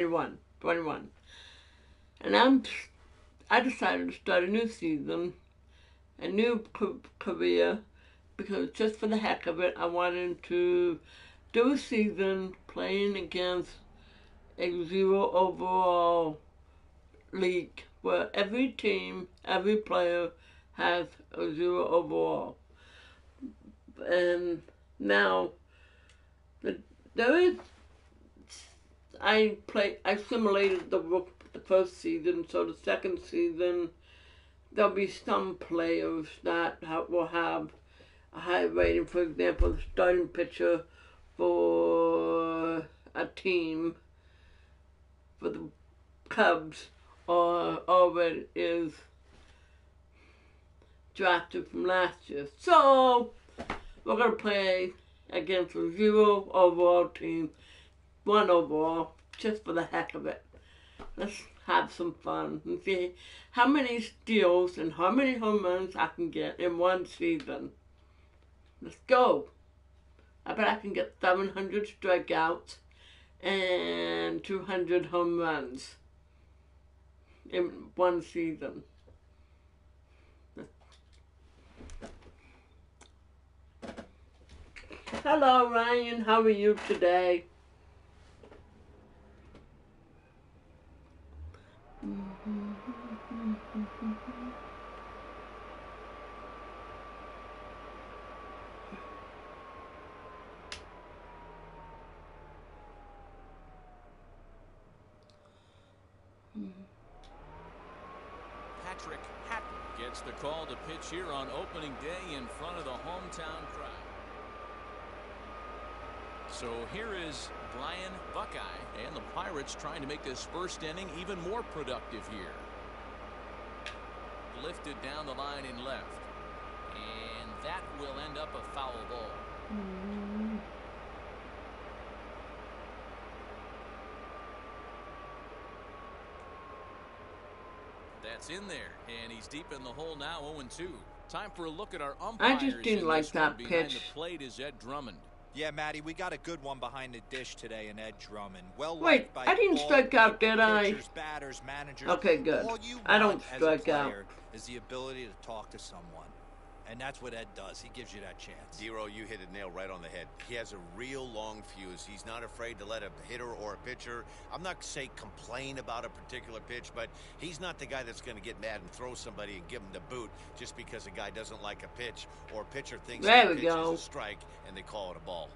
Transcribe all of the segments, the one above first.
21. And I decided to start a new season, a new career, because just for the heck of it, I wanted to do a season playing against a 0 overall league where every team, every player has a 0 overall. And now, there is, I simulated the first season, so the second season, there'll be some players that will have a high rating. For example, the starting pitcher for a team, for the Cubs, already is drafted from last year. So, we're going to play against a 0 overall team, 1 overall, just for the heck of it. Let's have some fun and see how many steals and how many home runs I can get in one season. Let's go. I bet I can get 700 strikeouts and 200 home runs in one season. Hello, Ryan. How are you today? Patrick Hatton gets the call to pitch here on opening day in front of the hometown crowd. So here is Brian Buckeye, and the Pirates trying to make this first inning even more productive here. Lifted down the line in left, and that will end up a foul ball. That's in there, and he's deep in the hole now, 0-2. Time for a look at our umpires. I just didn't like that pitch. Behind the plate is Ed Drummond. Yeah, Matty, we got a good one behind the dish today in Ed Drummond. Wait, I didn't strike out, did I? Pitchers, batters, managers. Okay, good. I don't strike out. Is the ability to talk to someone. And that's what Ed does. He gives you that chance. Zero, you hit a nail right on the head. He has a real long fuse. He's not afraid to let a hitter or a pitcher, I'm not saying complain about a particular pitch, but he's not the guy that's going to get mad and throw somebody and give him the boot just because a guy doesn't like a pitch or a pitcher thinks the pitch is a strike and they call it a ball.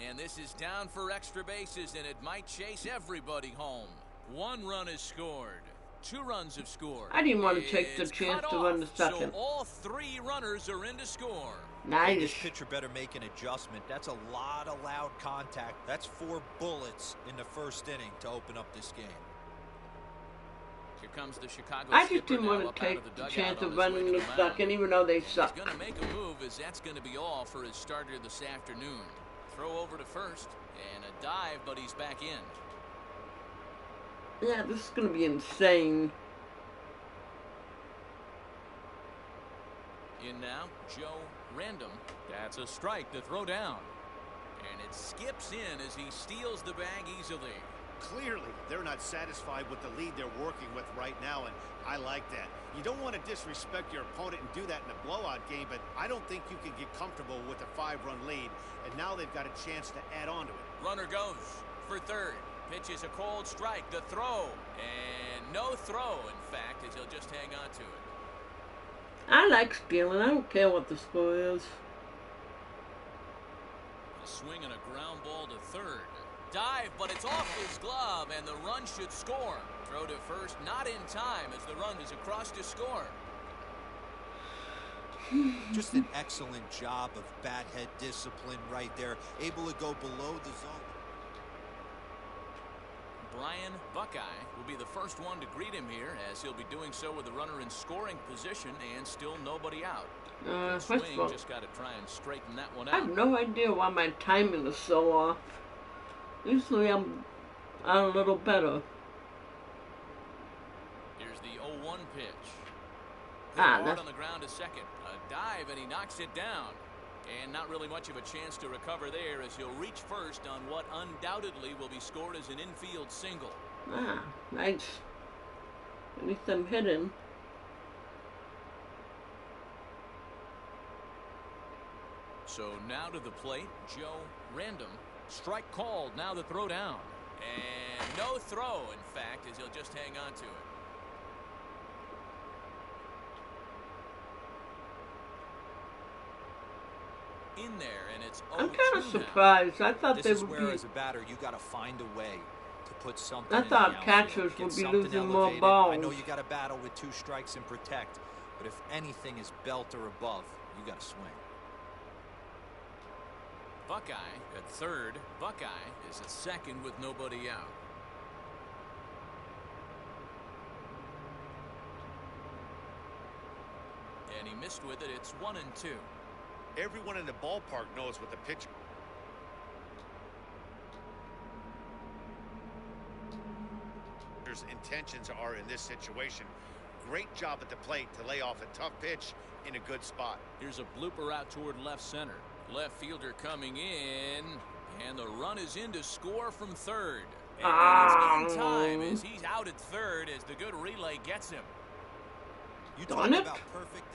And this is down for extra bases, and it might chase everybody home. 1 run is scored. 2 runs have scored. I didn't want to take the chance to run the second. So all 3 runners are in to score. Nice. This pitcher better make an adjustment. That's a lot of loud contact. That's 4 bullets in the first inning to open up this game. Here comes the Chicago. I just didn't want to take the chance of running the second, even though they suck. He's going to make a move, as that's going to be all for his starter this afternoon. Throw over to first, and a dive, but he's back in. Yeah, this is going to be insane. In now, Joe Random. That's a strike to throw down. And it skips in as he steals the bag easily. Clearly, they're not satisfied with the lead they're working with right now, and I like that. You don't want to disrespect your opponent and do that in a blowout game, but I don't think you can get comfortable with a 5-run lead, and now they've got a chance to add on to it. Runner goes for third. Pitches a cold strike, the throw, and no throw, in fact, as he'll just hang on to it. I like stealing. I don't care what the score is. A swing and a ground ball to third. Dive, but it's off his glove, and the run should score. Throw to first, not in time, as the run is across to score. Just an excellent job of bat head discipline right there. Able to go below the zone. Brian Buckeye will be the first one to greet him here, as he'll be doing so with the runner in scoring position and still nobody out. First of all, just got to try and straighten that one out. I have no idea why my timing is so off. Usually I'm a little better. Here's the 0-1 pitch. That's on the ground to second. A dive, and he knocks it down. And not really much of a chance to recover there as he'll reach first on what undoubtedly will be scored as an infield single. Ah, nice. At least I'm hitting. So now to the plate, Joe Random. Strike called, now the throw down. And no throw, in fact, as he'll just hang on to it. In there, and it's 0-2 I'm kind of now. surprised. I thought This they is would where, be. as a batter, you got to find a way to put something. I in the thought outfield, catchers get would be something losing more elevated. balls. I know you got to battle with 2 strikes and protect, but if anything is belt or above, you got to swing. Buckeye at third. Buckeye is at second with nobody out. And he missed with it. It's 1-2. Everyone in the ballpark knows what the pitcher's intentions are in this situation. Great job at the plate to lay off a tough pitch in a good spot. Here's a blooper out toward left center. Left fielder coming in, and the run is in to score from third. And it's in time as he's out at third as the good relay gets him. You Darn talk it. about perfect.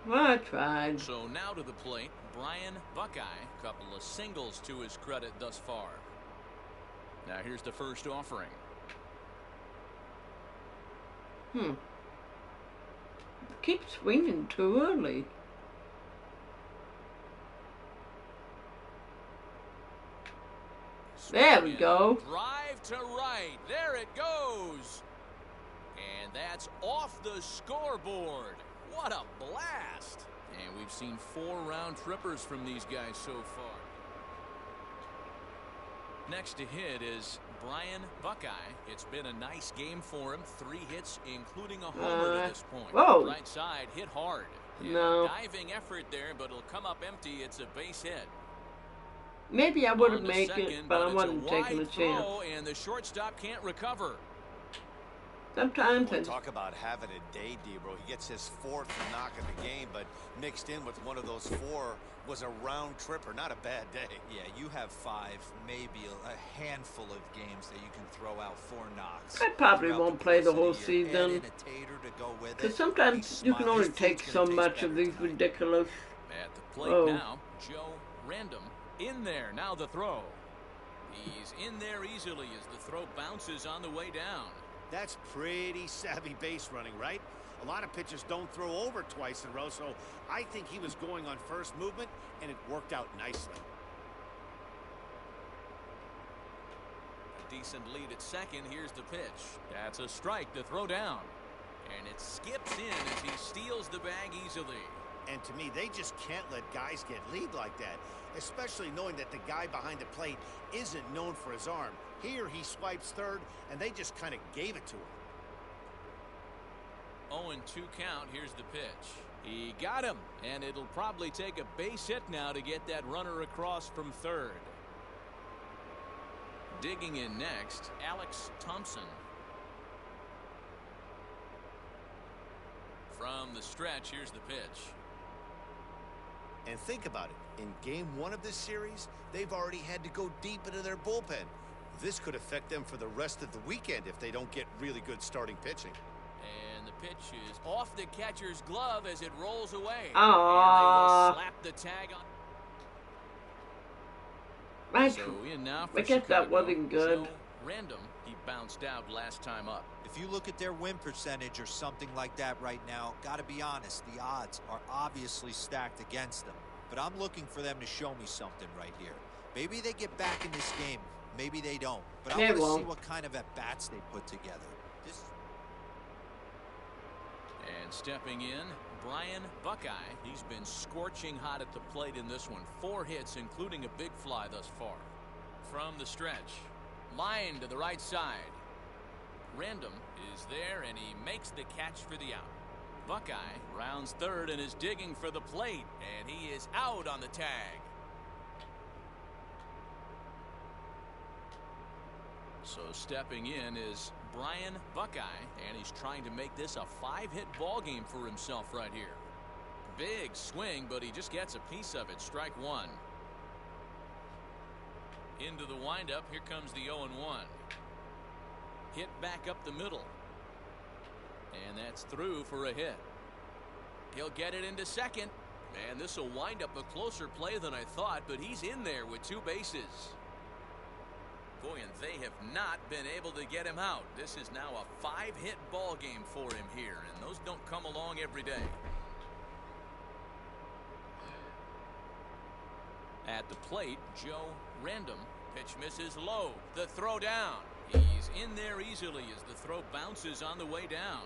Well, I tried. So now to the plate, Brian Buckeye. Couple of singles to his credit thus far. Now here's the first offering. Keep swinging too early. There we go. Drive to right. There it goes. And that's off the scoreboard. What a blast. And we've seen 4 round trippers from these guys so far. Next to hit is Brian Buckeye. It's been a nice game for him. 3 hits, including a homer to this point. Whoa. Right side, hit hard. No. Diving effort there, but it'll come up empty. It's a base hit. Maybe I would have On to made second, it, but I it's wasn't taking a wide chance. throw, and the shortstop can't recover. Sometimes Boy, I talk about having a day, Debro. He gets his 4th knock of the game, but mixed in with one of those 4 was a round tripper. Not a bad day. Yeah, you have 5, maybe a handful of games that you can throw out 4 knocks. I probably throughout won't play the course whole of the year. Add season. in a tater to go with Because it. sometimes you can Smile. only His take food's so gonna much taste of better these tonight. ridiculous. At the plate Oh. now, Joe Random in there. Now the throw. He's in there easily as the throw bounces on the way down. That's pretty savvy base running, right? A lot of pitchers don't throw over twice in a row, so I think he was going on first movement, and it worked out nicely. A decent lead at second. Here's the pitch. That's a strike to throw down. And it skips in as he steals the bag easily. And to me, they just can't let guys get lead like that, especially knowing that the guy behind the plate isn't known for his arm. Here he swipes third, and they just kind of gave it to him. 0-2 count. Here's the pitch. He got him, and it'll probably take a base hit now to get that runner across from third. Digging in next, Alex Thompson. From the stretch, here's the pitch. And think about it. In game 1 of this series, they've already had to go deep into their bullpen. This could affect them for the rest of the weekend if they don't get really good starting pitching. And the pitch is off the catcher's glove as it rolls away. Aww. And they will slap the tag on. I So in now for guess that Chicago, wasn't good. Joe Random. He bounced out last time up. If you look at their win percentage or something like that right now, got to be honest, the odds are obviously stacked against them. But I'm looking for them to show me something right here. Maybe they get back in this game. Maybe they don't. But I They want to see won't. what kind of at-bats they put together. And stepping in, Brian Buckeye. He's been scorching hot at the plate in this one. 4 hits, including a big fly thus far. From the stretch, line to the right side. Random is there, and he makes the catch for the out. Buckeye rounds third and is digging for the plate, and he is out on the tag. So stepping in is Brian Buckeye, and he's trying to make this a 5-hit ball game for himself right here. Big swing, but he just gets a piece of it. Strike one. Into the windup. Here comes the 0-1. Hit back up the middle. And that's through for a hit. He'll get it into second. And this will wind up a closer play than I thought, but he's in there with 2 bases. Boy, and they have not been able to get him out. This is now a 5-hit ball game for him here, and those don't come along every day. At the plate, Joe Random. Pitch misses low. The throw down. He's in there easily as the throw bounces on the way down.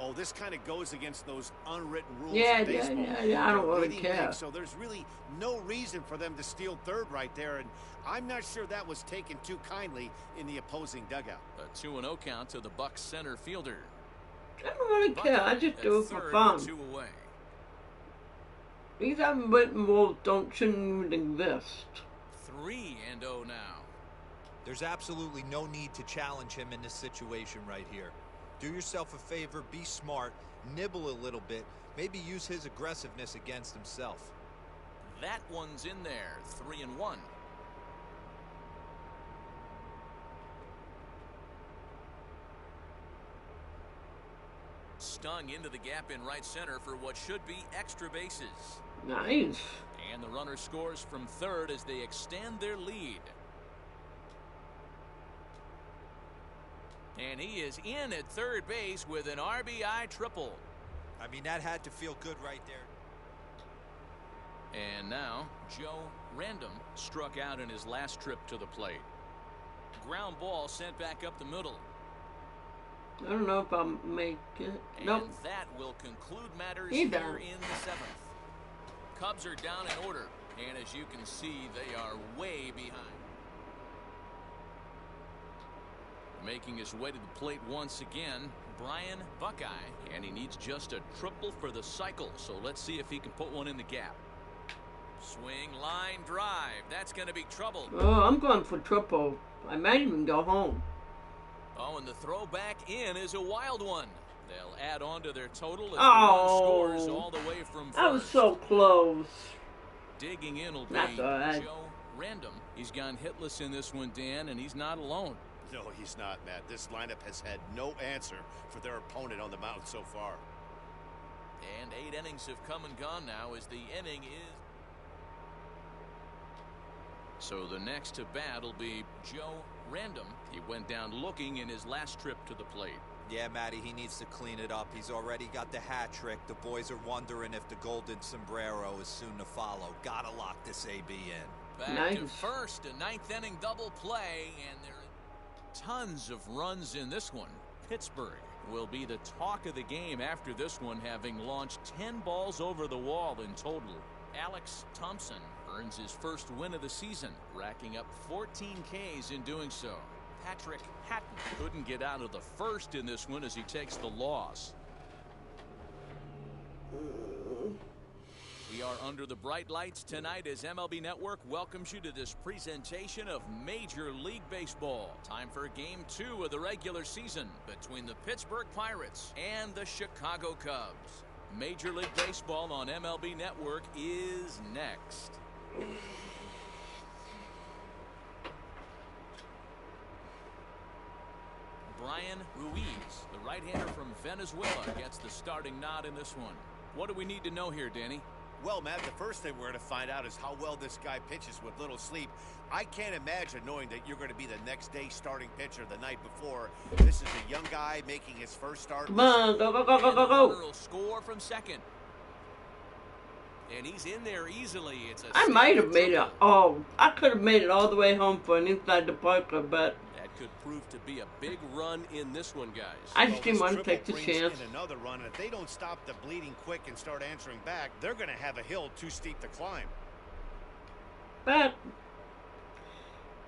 Oh, this kind of goes against those unwritten rules Yeah, of baseball. yeah, I don't really care. Big, so there's really no reason for them to steal third right there, and I'm not sure that was taken too kindly in the opposing dugout. A 2-0 count to the Bucs center fielder. I don't really care. I just do it for fun. 2 away. These unwritten rules shouldn't even exist. 3-0 now. There's absolutely no need to challenge him in this situation right here. Do yourself a favor, be smart, nibble a little bit, maybe use his aggressiveness against himself. That one's in there. 3-1. Stung into the gap in right center for what should be extra bases. Nice. And the runner scores from third as they extend their lead. And he is in at third base with an RBI triple. I mean, that had to feel good right there. And now, Joe Random struck out in his last trip to the plate. Ground ball sent back up the middle. I don't know if I'll make it. And Nope. that will conclude matters Either. here in the 7th. Cubs are down in order, and as you can see, they are way behind. Making his way to the plate once again, Brian Buckeye, and he needs just a triple for the cycle, so let's see if he can put one in the gap. Swing, line, drive. That's going to be trouble. Oh, I'm going for triple. I might even go home. Oh, and the throw back in is a wild one. They'll add on to their total as the Oh, run scores all the way from first. I was so close. Digging in will be That's all right. Joe Random. He's gone hitless in this one, Dan, and he's not alone. No, he's not, Matt. This lineup has had no answer for their opponent on the mound so far. And 8 innings have come and gone now as the inning is. So the next to bat will be Joe Random. He went down looking in his last trip to the plate. Yeah, Matty, he needs to clean it up. He's already got the hat trick. The boys are wondering if the golden sombrero is soon to follow. Gotta lock this AB in. Back to Nice. first, a 9th inning double play, and there are tons of runs in this one. Pittsburgh will be the talk of the game after this one, having launched 10 balls over the wall in total. Alex Thompson earns his first win of the season, racking up 14 Ks in doing so. Patrick Hatton couldn't get out of the first in this one as he takes the loss. We are under the bright lights tonight as MLB Network welcomes you to this presentation of Major League Baseball. Time for Game 2 of the regular season between the Pittsburgh Pirates and the Chicago Cubs. Major League Baseball on MLB Network is next. Brian Ruiz, the right-hander from Venezuela, gets the starting nod in this one. What do we need to know here, Danny? Well, Matt, the first thing we're going to find out is how well this guy pitches with little sleep. I can't imagine knowing that you're going to be the next day starting pitcher the night before. This is a young guy making his first start. Come on, go, go, go, go, go, go. Will score from second. And he's in there easily. It's a I might have made it. triple. Oh, I could have made it all the way home for an inside the parker, but That could prove to be a big run in this one, guys. I just didn't this want to triple take the brings chance. in another run, and if they don't stop the bleeding quick and start answering back, they're going to have a hill too steep to climb. But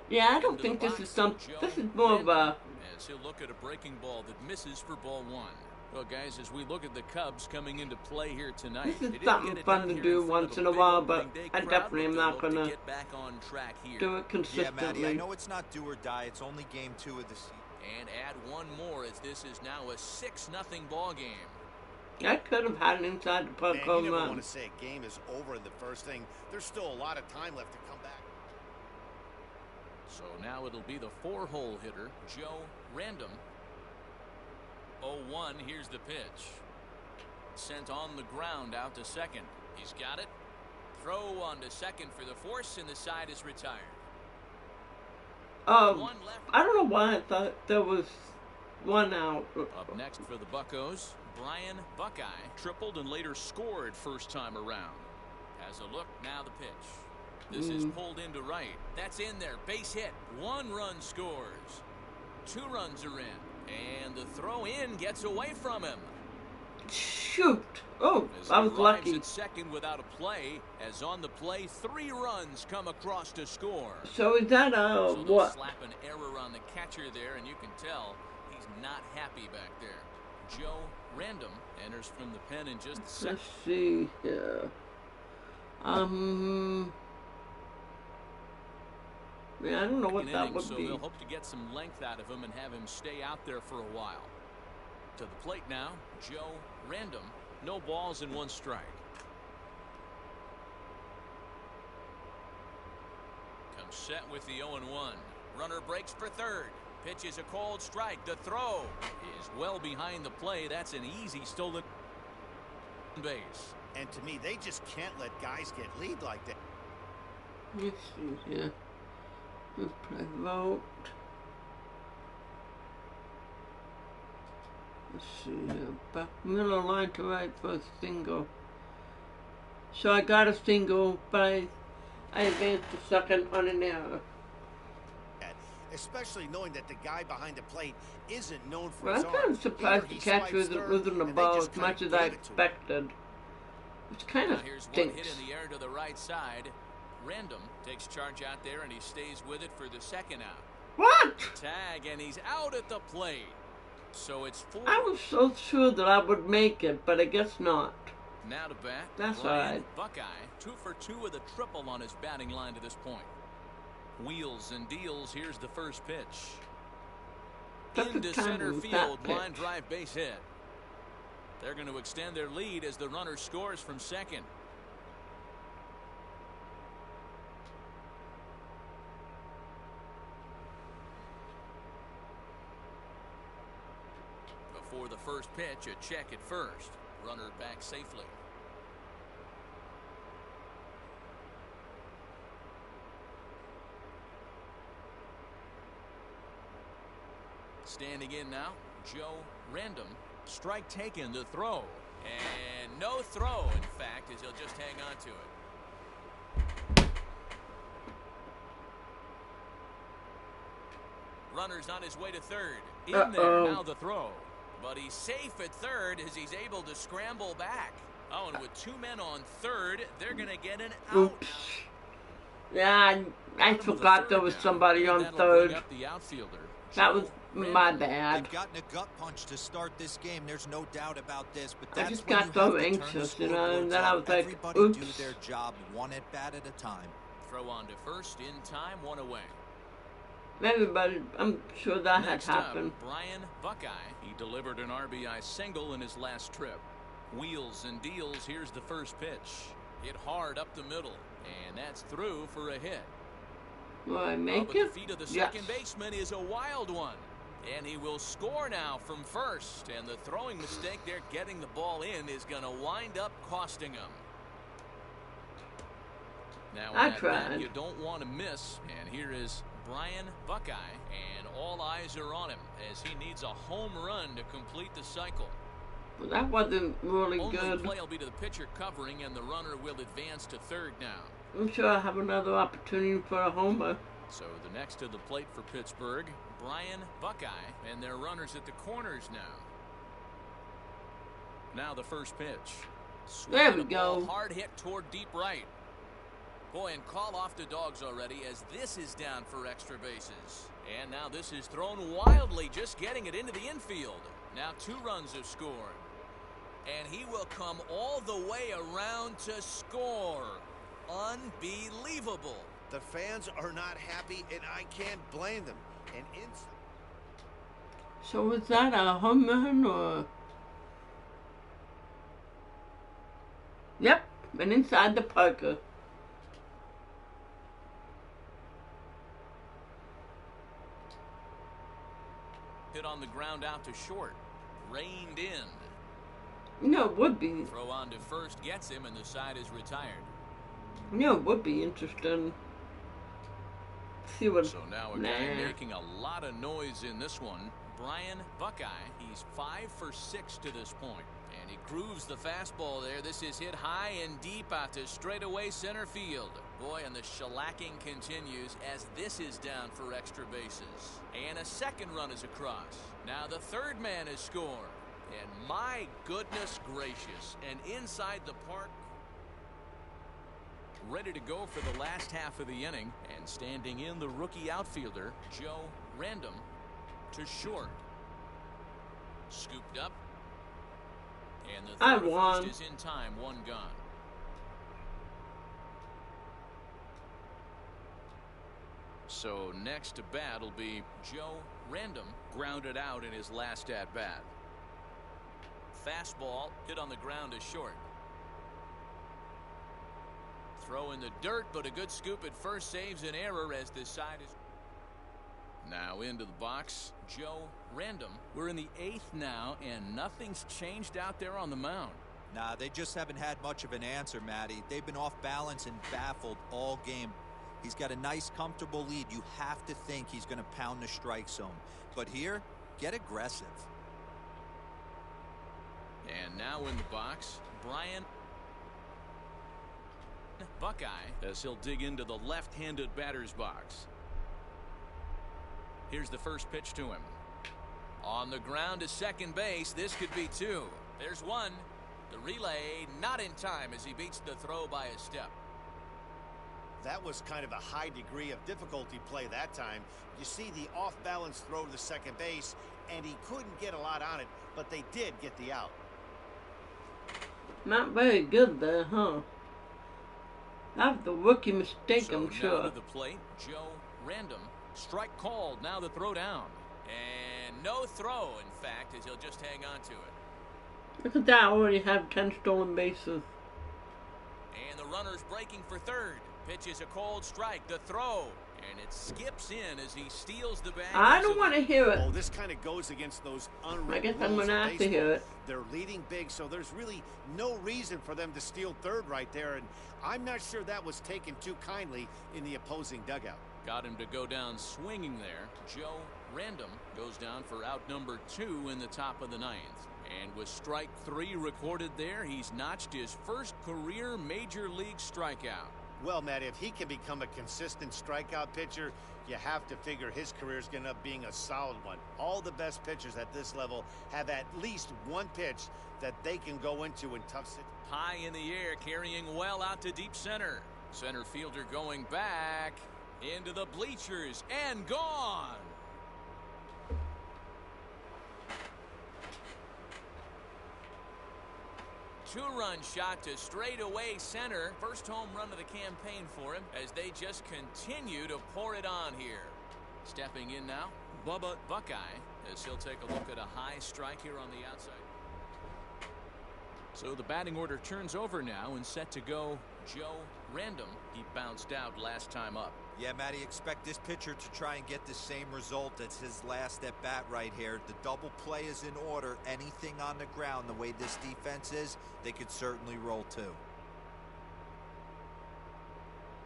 yeah, I don't Into the think this box, is some. Joe This is more of a. Random, as he'll look at a breaking ball that misses for ball one. Well, guys, as we look at the Cubs coming into play here tonight, This is they didn't something get it fun done to here do front of once in a big while, opening but day I crowd, definitely am but not they'll look to gonna get back on track here. do it Yeah, consistently. Matty, I know it's not do or die. It's only game 2 of the season. And add one more as this is now a 6-0 ball game. I could have had an inside the park Man, you home never run. want to say a game is over in the first thing. There's still a lot of time left to come back. So now it'll be the 4-hole hitter, Joe Random. 0-1, here's the pitch. Sent on the ground out to second. He's got it. Throw on to second for the force, and the side is retired. One left. I don't know why I thought there was one out. Up next for the Buccos, Brian Buckeye tripled and later scored first time around. Has a look, now the pitch. This is pulled into right. That's in there, base hit. 1 run scores. 2 runs are in, and the throw in gets away from him. Shoot! Oh, As I he was arrives lucky. at second without a play, as on the play 3 runs come across to score. So is that So they'll what? slap an error on the catcher there, and you can tell he's not happy back there. Joe Random enters from the pen in just a second. Let's see here. Yeah, I don't know what that would so be. they'll hope to get some length out of him and have him stay out there for a while. To the plate now, Joe Random. No balls and 1 strike. Comes set with the 0-1. Runner breaks for third. Pitch is a cold strike. The throw is well behind the play. That's an easy stolen base. And to me, they just can't let guys get lead like that. Let's see here. Let's play vote. Let's see here. Back middle line to right for a single. So I got a single, but I advanced to second on an error. Especially knowing that the guy behind the plate isn't known for Well, his I'm kind arm. of surprised Either the he catcher swipes isn't third, within the and they ball just as much kinda as I gave it to him. expected. Which kind Now of here's one stinks. hit in the air to the right side. Random takes charge out there, and he stays with it for the second out. What? Tag, and he's out at the plate. So it's 4. I was so sure that I would make it, but I guess not. Now to bat, That's Brian alright. Buckeye, 2 for 2 with a triple on his batting line to this point. Wheels and deals. Here's the first pitch. Perfect Into timing center with field, that line pitch. drive base hit. They're going to extend their lead as the runner scores from second. Before the first pitch, a check at first. Runner back safely. Standing in now, Joe Random. Strike taken, the throw. And no throw, in fact, as he'll just hang on to it. Runner's on his way to third. In there, now the throw. But he's safe at third as he's able to scramble back. Oh, and with 2 men on third, they're going to get an out. Oops. Yeah, I forgot there was somebody on third. That was my bad. They've gotten a gut punch to start this game. There's no doubt about this. But I that's just when got you so have to turn the anxious, you know, and scoreboards then I up. was like, Everybody oops. do their job 1 at bat at a time. Throw on to first in time, 1 away. Everybody, I'm sure that Next had up, happened. Brian Buckeye. He delivered an RBI single in his last trip. Wheels and deals. Here's the first pitch. Hit hard up the middle, and that's through for a hit. Will I Oh, make but it? the feet of the Yes. second baseman is a wild one. And he will score now from first. And the throwing mistake there getting the ball in is going to wind up costing him. Now, I on that bat, tried. you don't want to miss. And here is Brian Buckeye. And all eyes are on him as he needs a home run to complete the cycle. Well, that wasn't really Only good. play will be to the pitcher covering, and the runner will advance to third now. I'm sure I'll have another opportunity for a homer. So the next to the plate for Pittsburgh, Brian Buckeye, and their runners at the corners now. Now the first pitch. There we The ball go. hard hit toward deep right. Boy, and call off the dogs already as this is down for extra bases. And now this is thrown wildly, just getting it into the infield. Now 2 runs have scored. And he will come all the way around to score. Unbelievable. The fans are not happy, and I can't blame them. And So was that a home run or? Yep, and inside the Parker. Hit on the ground out to short. Reined in. You know, it would be. Throw on to first gets him, and the side is retired. You know, it would be interesting. See what. So now a guy making a lot of noise in this one. Brian Buckeye. He's 5 for 6 to this point. And he grooves the fastball there. This is hit high and deep out to straightaway center field. Boy, and the shellacking continues as this is down for extra bases. And a second run is across. Now the third man has scored. And my goodness gracious. And inside the park. Ready to go for the last half of the inning. And standing in the rookie outfielder, Joe Random, to short. Scooped up. And the third first is in time, one gone. So next to bat will be Joe Random, grounded out in his last at bat. Fastball hit on the ground to short. Throw in the dirt, but a good scoop at first saves an error as this side is. Now into the box, Joe Random. We're in the 8th now, and nothing's changed out there on the mound. Nah, they just haven't had much of an answer, Matty. They've been off balance and baffled all game. He's got a nice, comfortable lead. You have to think he's going to pound the strike zone. But here, get aggressive. And now in the box, Brian Buckeye, as he'll dig into the left-handed batter's box. Here's the first pitch to him. On the ground to second base. This could be 2. There's 1. The relay not in time as he beats the throw by a step. That was kind of a high degree of difficulty play that time. You see the off-balance throw to the second base, and he couldn't get a lot on it, but they did get the out. Not very good there, huh? That's the rookie mistake, I'm sure. Now to the plate, Joe Random. Strike called. Now the throw down. And no throw, in fact, as he'll just hang on to it. Look at that. Already have 10 stolen bases. And the runner's breaking for third. Pitch is a cold strike. The throw. And it skips in as he steals the bag. I don't want to hear it. Oh, this kind of goes against those unwritten I guess rules I'm going to of have to baseball. hear it. They're leading big, so there's really no reason for them to steal third right there. And I'm not sure that was taken too kindly in the opposing dugout. Got him to go down swinging there. Joe Random goes down for out number 2 in the top of the 9th. And with strike 3 recorded there, he's notched his first career major league strikeout. Well, Matt, if he can become a consistent strikeout pitcher, you have to figure his career is going to end up being a solid one. All the best pitchers at this level have at least one pitch that they can go into in tough situations. High in the air, carrying well out to deep center. Center fielder going back into the bleachers and gone. Two-run shot to straightaway center. First home run of the campaign for him as they just continue to pour it on here. Stepping in now, Bubba Buckeye, as he'll take a look at a high strike here on the outside. So the batting order turns over now and set to go Joe Random. He bounced out last time up. Yeah, Matty, expect this pitcher to try and get the same result as his last at bat right here. The double play is in order. Anything on the ground, the way this defense is, they could certainly roll too.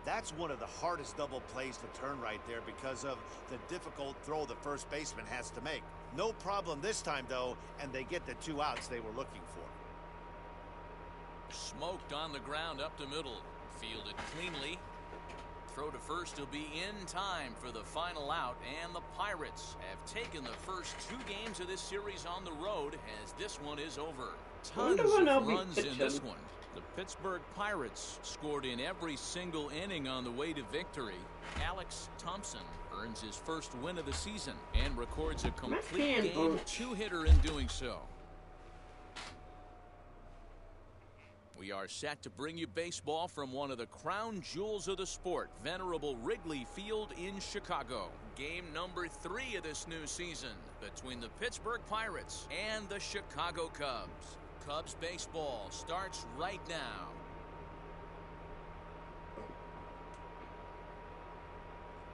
That's one of the hardest double plays to turn right there because of the difficult throw the first baseman has to make. No problem this time, though, and they get the 2 outs they were looking for. Smoked on the ground up the middle. Fielded cleanly. Throw to first will be in time for the final out, and the Pirates have taken the first 2 games of this series on the road as this one is over. Tons of runs in this one. The Pittsburgh Pirates scored in every single inning on the way to victory. Alex Thompson earns his first win of the season and records a complete game 2-hitter in doing so. We are set to bring you baseball from one of the crown jewels of the sport, venerable Wrigley Field in Chicago. Game number 3 of this new season between the Pittsburgh Pirates and the Chicago Cubs. Cubs baseball starts right now.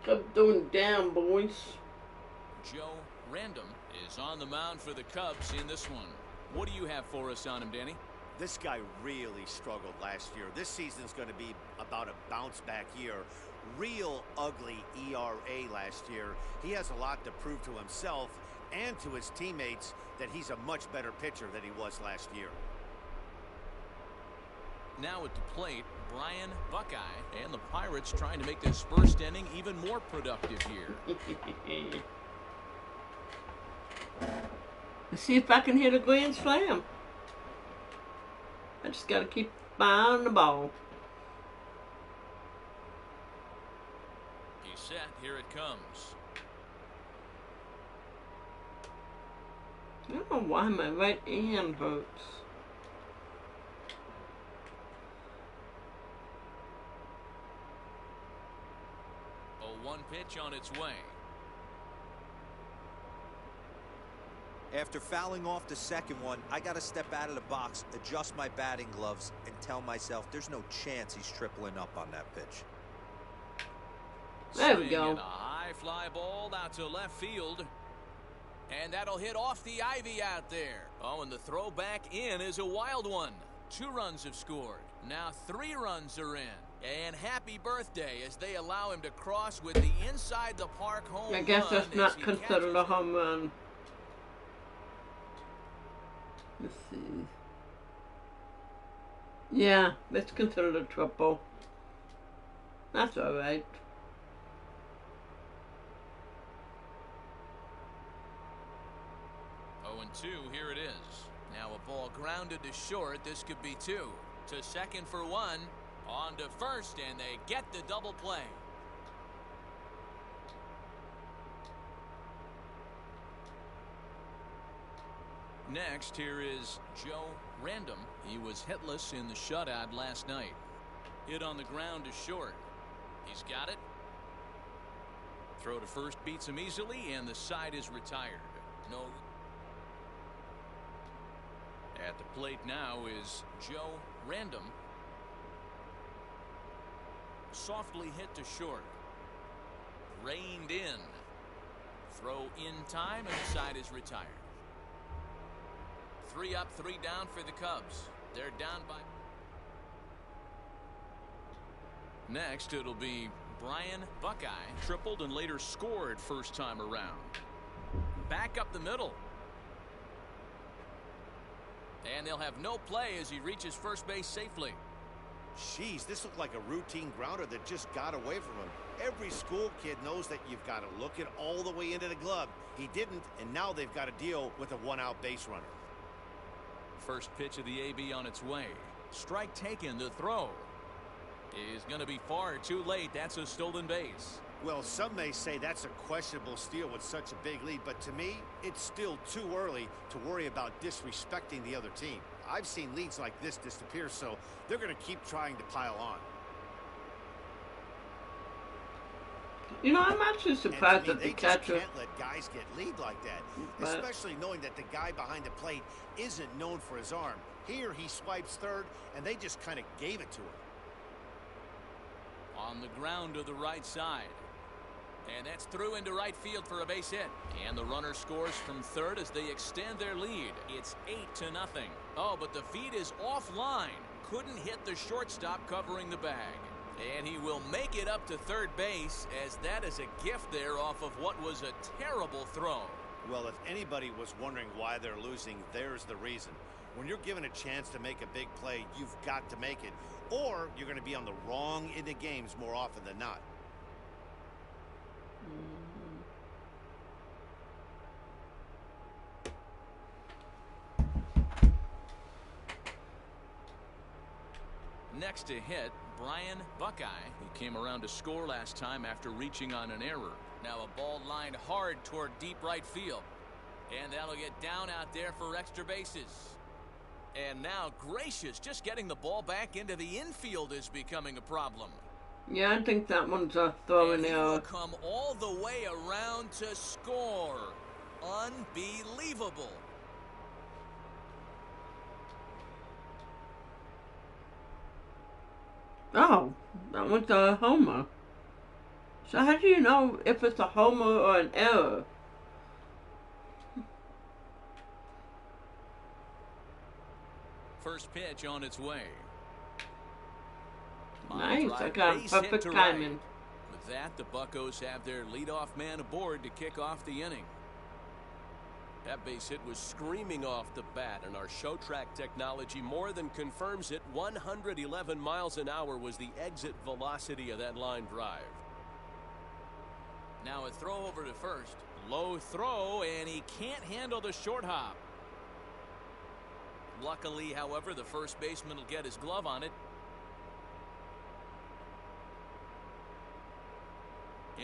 Cubs doing down, boys. Joe Random is on the mound for the Cubs in this one. What do you have for us on him, Danny? This guy really struggled last year. This season's going to be about a bounce back year. Real ugly ERA last year. He has a lot to prove to himself and to his teammates that he's a much better pitcher than he was last year. Now at the plate, Brian Buckeye, and the Pirates trying to make this first inning even more productive here. Let's see if I can hit a grand slam. I just gotta keep my eye on the ball. He's set. Here it comes. I don't know why my right hand hurts. A 1 pitch on its way. After fouling off the second one, I got to step out of the box, adjust my batting gloves, and tell myself there's no chance he's tripling up on that pitch. There we go. Swinging a high fly ball out to left field. And that'll hit off the ivy out there. Oh, and the throw back in is a wild one. 2 runs have scored. Now 3 runs are in. And happy birthday as they allow him to cross with the inside the park home run. I guess that's not considered a home run. Let's see. Yeah, it's considered a triple. That's alright. Oh, and 2, here it is. Now a ball grounded to short. This could be 2. To second for 1. On to first, and they get the double play. Next, here is Joe Random. He was hitless in the shutout last night. Hit on the ground to short. He's got it. Throw to first beats him easily, and the side is retired. No. At the plate now is Joe Random. Softly hit to short. Reined in. Throw in time, and the side is retired. 3 up, 3 down for the Cubs. They're down by. Next, it'll be Brian Buckeye. Tripled and later scored first time around. Back up the middle. And they'll have no play as he reaches first base safely. Jeez, this looked like a routine grounder that just got away from him. Every school kid knows that you've got to look it all the way into the glove. He didn't, and now they've got to deal with a 1-out base runner. First pitch of the AB on its way. Strike taken. The throw is going to be far too late. That's a stolen base. Well, some may say that's a questionable steal with such a big lead, but to me, it's still too early to worry about disrespecting the other team. I've seen leads like this disappear, so they're going to keep trying to pile on. You know, I'm actually surprised that the They catcher. just can't let guys get lead like that, But especially knowing that the guy behind the plate isn't known for his arm. Here, he swipes third, and they just kind of gave it to him. On the ground to the right side. And that's through into right field for a base hit. And the runner scores from third as they extend their lead. It's 8-0. Oh, but the feed is offline. Couldn't hit the shortstop covering the bag. And he will make it up to third base as that is a gift there off of what was a terrible throw. Well, if anybody was wondering why they're losing, there's the reason. When you're given a chance to make a big play, you've got to make it, or you're going to be on the wrong end of games more often than not. Next to hit, Brian Buckeye, who came around to score last time after reaching on an error. Now a ball lined hard toward deep right field. And that'll get down out there for extra bases. And now Gracious, just getting the ball back into the infield is becoming a problem. yeah, I think that one's a throwing And he will error. come all the way around to score. Unbelievable. Oh, that was a homer. So how do you know if it's a homer or an error? First pitch on its way. Nice, I Drive, got base perfect hit to timing. right. With that, the Buccos have their leadoff man aboard to kick off the inning. That base hit was screaming off the bat, and our show track technology more than confirms it. 111 miles an hour was the exit velocity of that line drive. Now a throw over to first. Low throw, and he can't handle the short hop. Luckily, however, the first baseman will get his glove on it.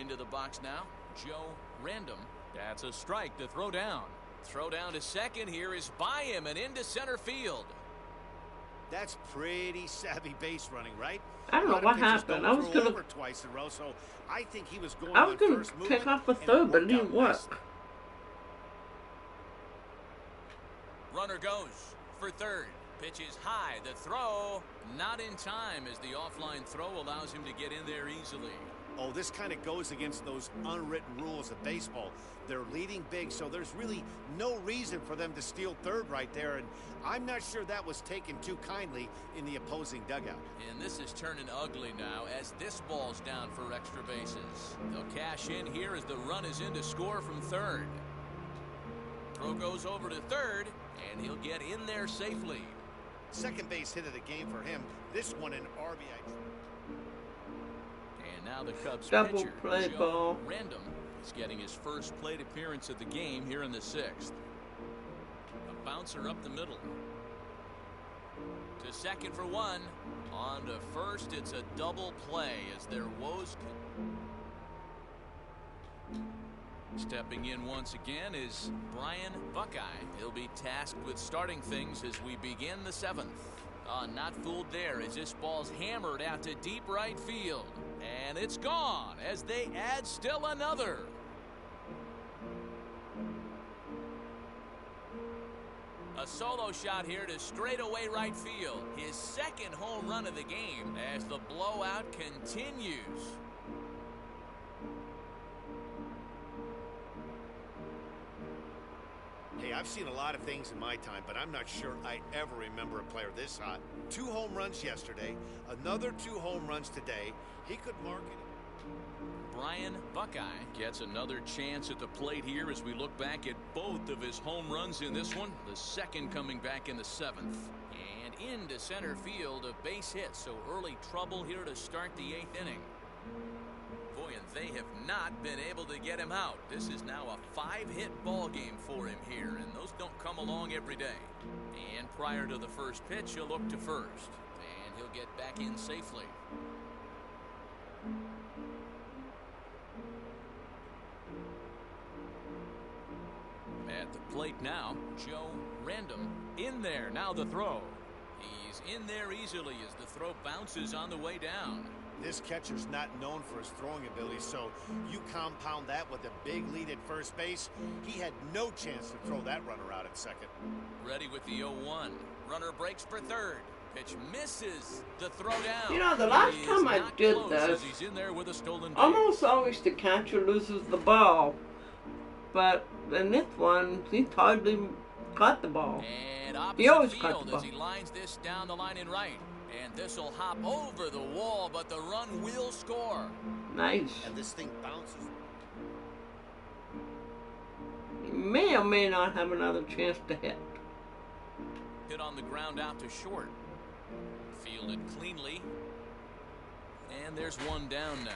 Into the box now, Joe Random. That's a strike to throw down. Throw down to second here is by him and into center field. That's pretty savvy base running, right? I don't know what happened. I was gonna over twice in a row, so I think he was going I was on gonna first pick movement, off a and third, but it worked didn't out work. nicely. Runner goes for third. Pitch is high. The throw not in time as the offline throw allows him to get in there easily. Oh, this kind of goes against those unwritten rules of baseball. They're leading big, so there's really no reason for them to steal third right there, and I'm not sure that was taken too kindly in the opposing dugout. And this is turning ugly now as this ball's down for extra bases. They'll cash in here as the run is in to score from third. Throw goes over to third, and he'll get in there safely. Second base hit of the game for him. This one an RBI. And now the Cubs Double pitcher, play Joe ball. Random, is getting his first plate appearance of the game here in the sixth. A bouncer up the middle. To second for one. On to first, it's a double play as their woes. Stepping in once again is Brian Buckeye. He'll be tasked with starting things as we begin the seventh. Not fooled there as this ball's hammered out to deep right field. And it's gone as they add still another. A solo shot here to straightaway right field. His second home run of the game as the blowout continues. Hey, I've seen a lot of things in my time, but I'm not sure I ever remember a player this hot. 2 home runs yesterday, another 2 home runs today. He could mark it. Brian Buckeye gets another chance at the plate here as we look back at both of his home runs in this one. The second coming back in the seventh. And into center field, a base hit. So early trouble here to start the 8th inning. Boy, and they have not been able to get him out. This is now a 5-hit ball game for him here, and those don't come along every day. And prior to the first pitch, he'll look to first. And he'll get back in safely. At the plate now, Joe Random in there. Now the throw. He's in there easily as the throw bounces on the way down. This catcher's not known for his throwing ability, so you compound that with a big lead at first base. He had no chance to throw that runner out at second. Ready with the 0-1. Runner breaks for third. Pitch misses the throw down. You know, the last He time is I not did close this, as he's in there with a stolen base. almost always the catcher loses the ball. But in this one, he hardly caught the ball. And He always opposite caught field the ball. as he lines this down the line in right. And this will hop over the wall, but the run will score. Nice. And this thing bounces. He may or may not have another chance to hit. Hit on the ground out to short. Fielded cleanly. And there's one down now.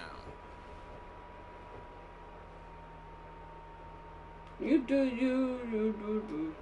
You do.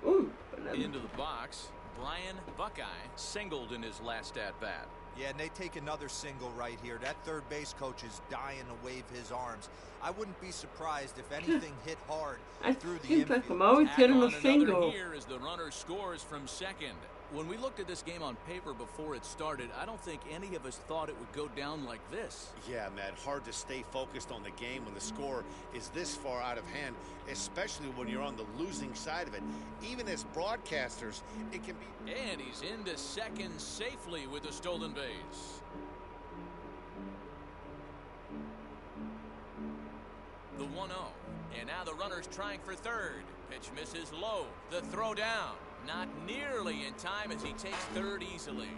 Ooh, Into the box, Brian Buckeye singled in his last at-bat. Yeah, and they take another single right here. That third base coach is dying to wave his arms. I wouldn't be surprised if anything hit hard I through the seems like infield. I'm always Tack hitting on a another single. here as the runner scores from second. When we looked at this game on paper before it started, I don't think any of us thought it would go down like this. Yeah, Matt, hard to stay focused on the game when the score is this far out of hand, especially when you're on the losing side of it. Even as broadcasters, it can be... And he's into second safely with a stolen base. The 1-0. And now the runner's trying for third. Pitch misses low. The throw down. Not nearly in time as he takes third easily.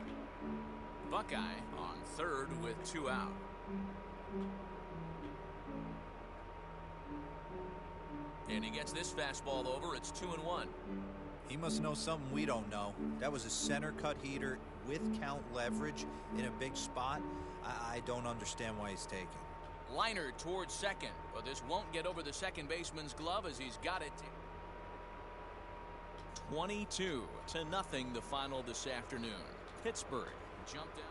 Buckeye on third with 2 out. And he gets this fastball over. It's 2-1. He must know something we don't know. That was a center cut heater with count leverage in a big spot. I don't understand why he's taking. Liner towards second, but this won't get over the second baseman's glove as he's got it. 22-0 the final this afternoon. Pittsburgh jumped out.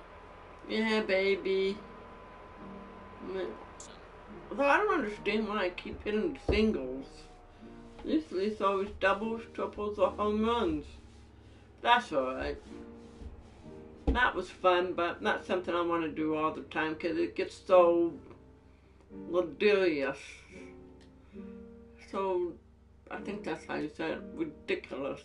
Yeah, baby. Although I don't understand why I keep hitting singles. Usually it's always doubles, triples, or home runs. That's alright. That was fun, but not something I want to do all the time because it gets so luxurious. So, I think that's how you say it, ridiculous.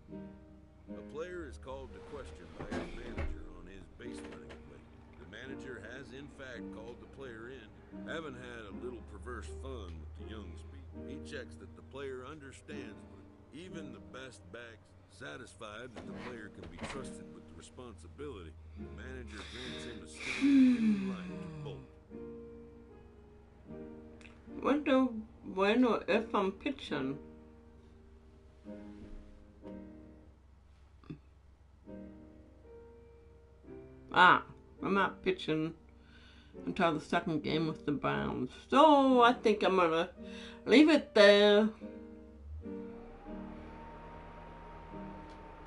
A player is called to question by his manager on his base running play. The manager has in fact called the player in. Having had a little perverse fun with the young speed, he checks that the player understands what even the best backs. Satisfied that the player can be trusted with the responsibility, the manager grants him a standing green light to bolt. Bueno, if I'm pitching. I'm not pitching until the second game with the Browns. So I think I'm gonna leave it there.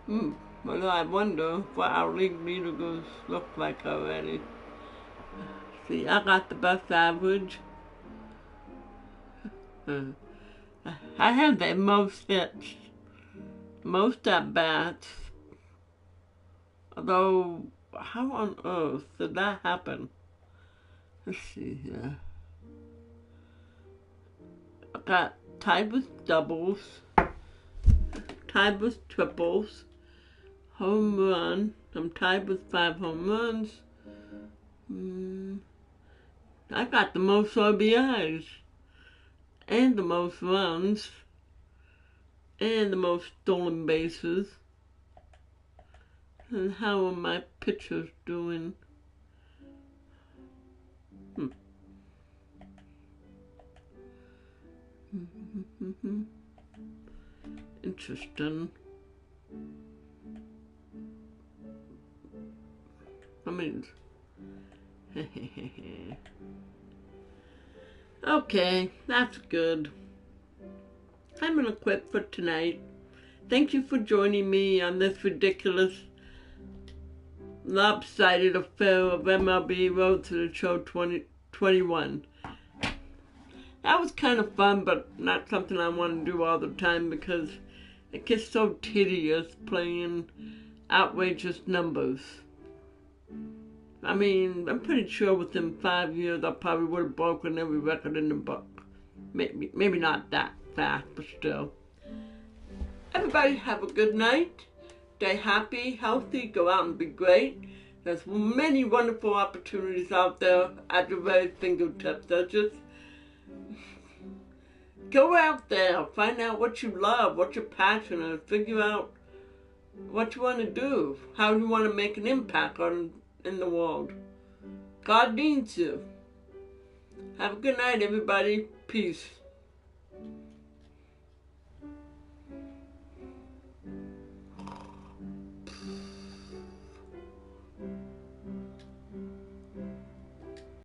Well, I wonder what our league leaders look like already. See, I got the best average. I had the most hits, most at-bats. Although, how on earth did that happen? Let's see here. I got tied with doubles, tied with triples, home run. I'm tied with 5 home runs. I got the most RBIs, and the most runs, and the most stolen bases. And how are my pitchers doing? Interesting. I mean, okay, that's good. I'm gonna quit for tonight. Thank you for joining me on this ridiculous, lopsided affair of MLB Road to the Show 2021. That was kind of fun, but not something I want to do all the time because it gets so tedious playing outrageous numbers. I mean, I'm pretty sure within 5 years I probably would have broken every record in the book. Maybe not that fast, but still. Everybody have a good night. Stay happy, healthy, go out and be great. There's many wonderful opportunities out there at your very fingertips. So just go out there, find out what you love, what your passion is, figure out what you want to do, how you want to make an impact in the world. God needs you. Have a good night, everybody. Peace.